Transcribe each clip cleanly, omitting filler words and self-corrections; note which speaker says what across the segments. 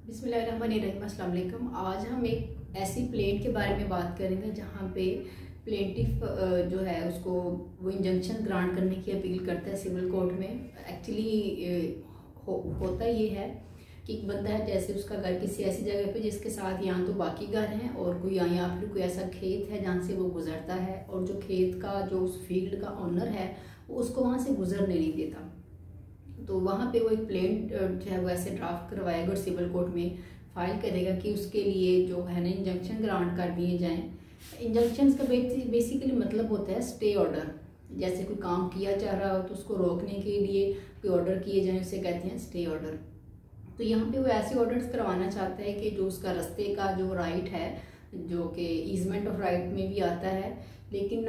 Speaker 1: बिस्मिल्लाहिर्रहमानिर्रहीम, अस्सलाम वालेकुम। आज हम एक ऐसी प्लेन के बारे में बात करेंगे जहाँ पे प्लेंटिफ जो है उसको वो इंजंक्शन ग्रांट करने की अपील करता है सिविल कोर्ट में। एक्चुअली होता ये है कि एक बंदा है, जैसे उसका घर किसी ऐसी जगह पे जिसके साथ यहाँ तो बाकी घर हैं और कोई यहाँ फिर कोई ऐसा खेत है जहाँ से वो गुजरता है, और जो खेत का जो उस फील्ड का ऑनर है वो उसको वहाँ से गुजरने नहीं देता। तो वहाँ पे वो एक प्लेन जो है वो ऐसे ड्राफ्ट करवाएगा और सिविल कोर्ट में फाइल करेगा कि उसके लिए जो है ना इंजंक्शन ग्रांट कर दिए जाएँ। इंजंक्शन का बेसिकली मतलब होता है स्टे ऑर्डर। जैसे कोई काम किया जा रहा हो तो उसको रोकने के लिए कोई ऑर्डर किए जाएँ, उसे कहते हैं स्टे ऑर्डर। तो यहाँ पे वो ऐसे ऑर्डर्स करवाना चाहता है कि जो उसका रास्ते का जो राइट है, जो कि ईजमेंट ऑफ राइट में भी आता है, लेकिन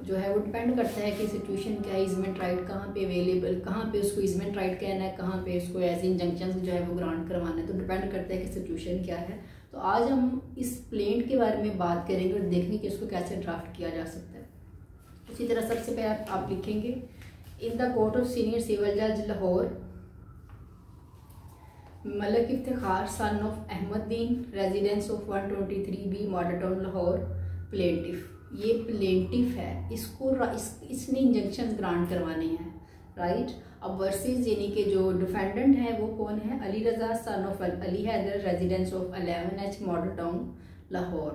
Speaker 1: जो है वो डिपेंड करता है कि सिचुएशन क्या है, ईजमेंट राइट कहाँ पे अवेलेबल, कहाँ पे उसको ईजमेंट राइट कहना है, कहाँ पे उसको एज इंजंक्शन जो है वो ग्रांट करवाना है। तो डिपेंड करता है कि सिचुएशन क्या है। तो आज हम इस प्लेन के बारे में बात करेंगे और देखेंगे कि उसको कैसे ड्राफ्ट किया जा सकता है। उसी तरह सबसे पहले आप लिखेंगे in the court of senior civil जज Lahore, Malak Iftikhar son of Ahmedin, residence of 123B model town Lahore, plaintiff. ये प्लेंटिफ है, इसने इंजंक्शन ग्रांट करवाने हैं, राइट। अब वर्सेस यानी कि जो डिफेंडेंट है वो कौन है, Ali Raza son of Ali Haider, residence of 11H model town Lahore,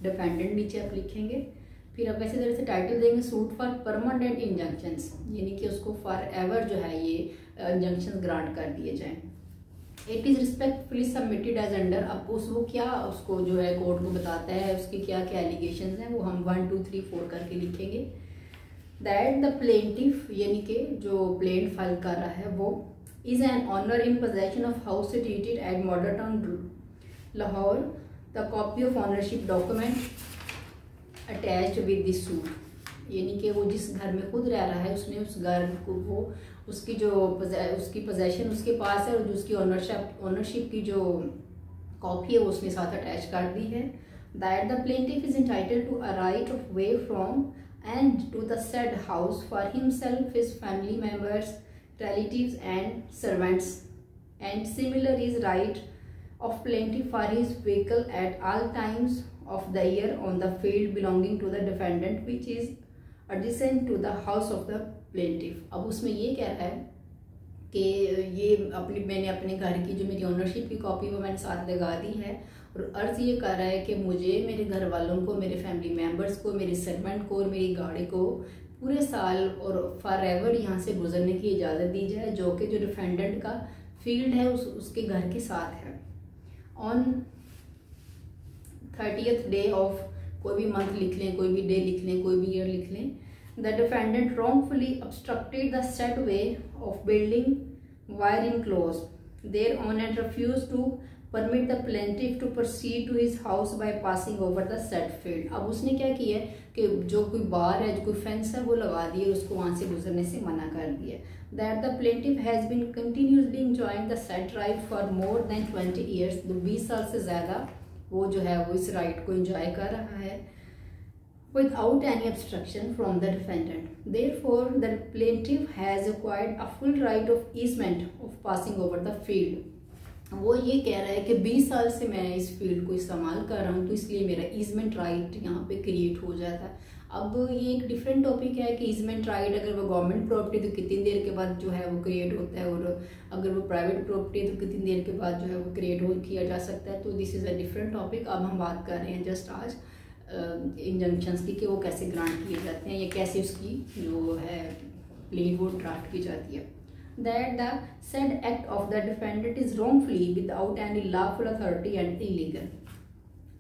Speaker 1: defendant नीचे आप लिखेंगे। फिर आप ऐसे तरह से टाइटल देंगे सूट फॉर परमानेंट इंजंक्शंस, यानी कि उसको फॉर एवर जो है ये इंजंक्शन ग्रांट कर दिए जाएं। It is respectfully submitted as under. अब वो क्या उसको जो है कोर्ट को बताता है, उसकी क्या क्या एलिगेशन हैं, वो हम 1 2 3 4 करके लिखेंगे। दैट द प्लेंटिफ यानी कि जो प्लेन फाइल कर रहा है वो is an owner in possession of house situated at Model town Lahore, the copy of ownership document attached with this suit, यानी कि वो जिस घर में खुद रह रहा है उसने उस घर को वो उसकी पोजेशन उसके पास है और जो उसकी ऑनरशिप की जो कॉपी है वो उसने साथ अटैच कर दी है। That the plaintiff is entitled to a right of way from and to the said house for himself, his family members, relatives and servants, and similar is right of plaintiff for his vehicle at all times of the year on the field belonging to the defendant which is adjacent to the house of the plaintiff। अब उसमें ये कह रहा है कि ये मैंने अपने घर की जो मेरी ओनरशिप की कॉपी वो मैंने साथ लगा दी है, और अर्ज ये कर रहा है कि मुझे मेरे घर वालों को, मेरे फैमिली मेम्बर्स को, मेरे सर्वेंट को और मेरी गाड़ी को पूरे साल और फॉर एवर यहाँ से गुजरने की इजाज़त दी जाए, जो कि जो डिफेंडेंट का फील्ड है उसके घर के साथ है। ऑन 30th डे ऑफ, कोई भी मंथ लिख लें, कोई भी डे लिख लें, कोई भी ईयर लिख लें। The defendant wrongfully obstructed the said way of building wire enclosed thereon and refused to permit the plaintiff to proceed to his house by passing over the said field। अब उसने क्या किया है कि जो कोई बार है, जो कोई फेंस है वो लगा दिए, उसको वहाँ से गुजरने से मना कर दिया। That the plaintiff has been continuously enjoying the said right for more than 20 years, 20 साल से ज़्यादा वो जो है वो इस राइट को एंजॉय कर रहा है without any obstruction from the defendant। Therefore, the plaintiff has acquired a full right of easement of passing over the field। वो ये कह रहा है कि 20 साल से मैं इस फील्ड को इस्तेमाल कर रहा हूँ, तो इसलिए मेरा ईजमेंट राइट यहाँ पे क्रिएट हो जाता है। अब ये एक डिफरेंट टॉपिक है कि ईजमेंट राइट अगर वो गवर्नमेंट प्रॉपर्टी तो कितनी देर के बाद जो है वो क्रिएट होता है, और अगर वो प्राइवेट प्रॉपर्टी तो कितनी देर के बाद जो है वो क्रिएट किया जा सकता है। तो this is a different topic. अब हम बात कर रहे हैं जस्ट आज इंजंक्शंस की कि वो कैसे ग्रांट किए जाते हैं या कैसे उसकी जो है प्लेन वो ड्राफ्ट की जाती है। That the said act of the defendant is wrongfully without any lawful authority and illegal।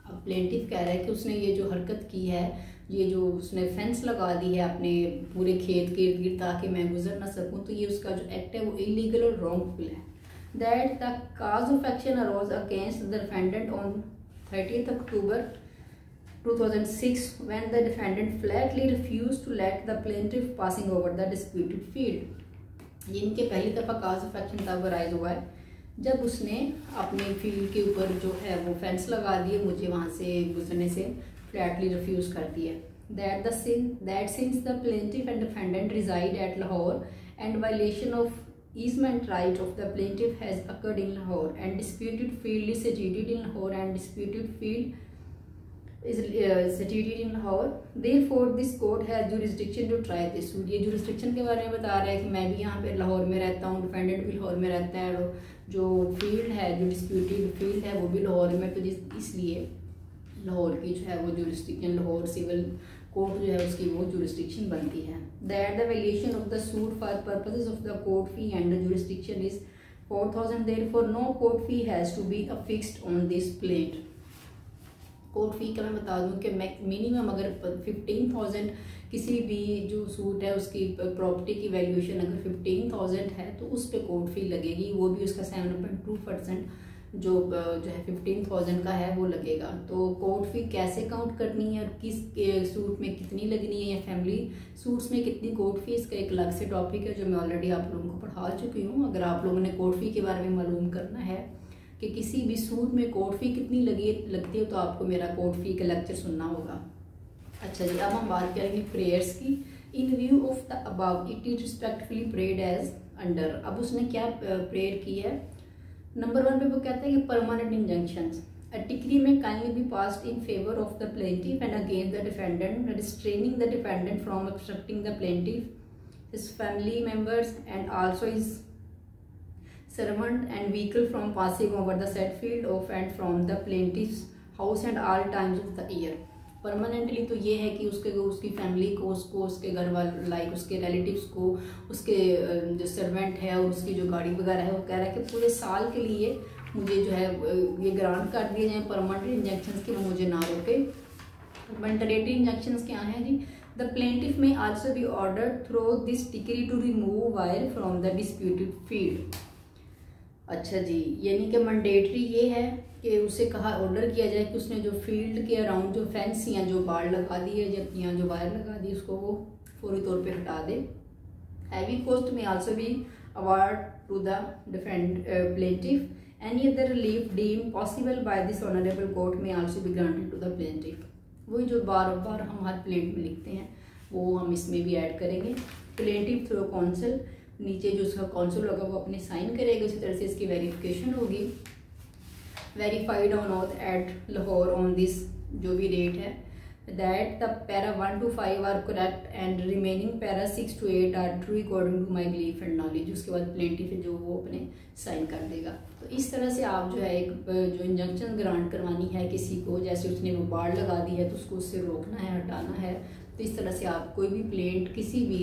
Speaker 1: अब प्लेंटिफ कह रहा है कि उसने ये जो हरकत की है, ये जो उसने फेंस लगा दी है अपने पूरे खेत के इर्द गिर्द ताकि मैं गुजर ना सकूं, तो ये उसका जो एक्ट है वो इलीगल और रॉन्गफुल है। That the cause of action arose against the defendant on 30th October 2006 when the defendant flatly refused to let the plaintiff passing over the disputed field। इनके पहली दफ़ा काज ऑफ एक्शन तब rise हुआ है जब उसने अपने फील्ड के ऊपर जो है वो फेंस लगा दिए, मुझे वहाँ से गुजरने से फ्लैटली रिफ्यूज़ कर दिया। That since the plaintiff and defendant reside at Lahore and violation of easement right of the plaintiff has occurred in Lahore and disputed field is situated in Lahore and disputed field is situated in Lahore. Therefore this court has jurisdiction to try this suit. ये jurisdiction के बारे में बता रहा है कि मैं भी यहाँ पे लाहौर में रहता हूँ, डिफेंडेंट भी लाहौर में रहता है, और जो फील्ड है, जो डिस्प्यूटेड फील्ड है वो भी लाहौर में, तो इसलिए लाहौर की जो है वो jurisdiction, लाहौर सिविल कोर्ट जो है उसकी वो jurisdiction बनती है. That the valuation of the suit for purposes of the court fee and the jurisdiction is 4,000. Therefore no court fee has to be affixed on this plaint. Court fee का मैं बता दूं कि मिनिमम अगर 15,000 किसी भी जो सूट है उसकी प्रॉपर्टी की वैल्यूएशन अगर 15,000 है तो उस पे कोर्ट फी लगेगी, वो भी उसका 7.2% जो है 15,000 का है वो लगेगा. तो कोर्ट फी कैसे काउंट करनी है और किस सूट में कितनी लगनी है या फैमिली सूट्स में कितनी कोर्ट फी, इसका एक अलग से टॉपिक है जो मैं ऑलरेडी आप लोगों को पढ़ा चुकी हूँ. अगर आप लोगों ने कोर्ट फी के बारे में मालूम करना है कि किसी भी सूट में कोर्ट फी कितनी लगती है तो आपको मेरा कोर्ट फी का लेक्चर सुनना होगा. अच्छा जी, अब हम बात करेंगे प्रेयर्स की. In view of the above it is respectfully prayed as under. अब उसने क्या प्रेयर की है. नंबर 1 पे वो कहता है कि permanent injunctions. A decree may kindly be passed in favor of the plaintiff and against the defendant, restraining the defendant from obstructing the plaintiff, his family members, and also his servant and vehicle from passing over the said field of and from the plaintiff's house and all times of the year. Permanently तो ये है कि उसकी family को, उसके घर वाले, like उसके रिलेटिव्स को, उसके जो सर्वेंट है और उसकी जो गाड़ी वगैरह है, वो कह रहा है कि पूरे साल के लिए मुझे जो है ये ग्रांट कर दिए जाए परमानेंट इंजेक्शंस की, वो मुझे ना रोके. मैंडेटरी इंजेक्शंस क्या है जी. The plaintiff may also be order through this decree to remove wire from the disputed field. अच्छा जी, यानी कि मैंडेटरी ये है कि उसे कहा ऑर्डर किया जाए कि उसने जो फील्ड के अराउंड जो फेंस या जो बाड़ लगा दी है या जो वायर लगा दी उसको वो फौरी तौर पे हटा दे. Heavy cost may also be award to the plaintiff. Any other relief deem possible by this honourable court may also be granted to the plaintiff. वही जो बार बार हम हर प्लेंट में लिखते हैं वो हम इसमें भी ऐड करेंगे. प्लेंटिफ थ्रू काउंसिल, नीचे जो उसका काउंसिल होगा वो अपने साइन करेगा, उसी तरह से इसकी वेरिफिकेशन होगी. Verified on oath at Lahore on this जो भी रेट है. That the para 1 to 5 are correct and remaining para 6 to 8 are true according to my belief and knowledge. उसके बाद प्लेंटिफ जो वो अपने साइन कर देगा. तो इस तरह से आप जो है एक जो इंजंक्शन ग्रांट करवानी है किसी को, जैसे उसने वो बाड़ लगा दी है तो उसको उससे रोकना है, हटाना है. तो इस तरह से आप कोई भी प्लेंट किसी भी,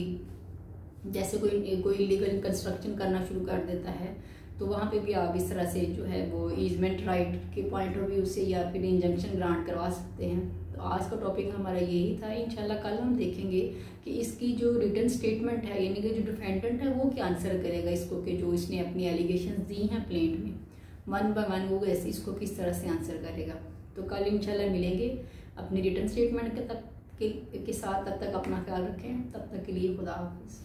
Speaker 1: जैसे कोई इलीगल कंस्ट्रक्शन करना शुरू कर देता है तो वहाँ पे भी आप इस तरह से जो है वो ईजमेंट राइट के पॉइंट ऑफ व्यू से या फिर इंजंक्शन ग्रांट करवा सकते हैं. तो आज का टॉपिक हमारा यही था. इंशाल्लाह कल हम देखेंगे कि इसकी जो रिटन स्टेटमेंट है, यानी कि जो डिफेंडेंट है वो क्या आंसर करेगा इसको, कि जो इसने अपनी एलिगेशंस दी हैं प्लेंट में, 1 by 1 वो ऐसे इसको किस तरह से आंसर करेगा. तो कल इंशाल्लाह मिलेंगे अपनी रिटन स्टेटमेंट के साथ. तब तक अपना ख्याल रखें. तब तक के लिए खुदा हाफिज़.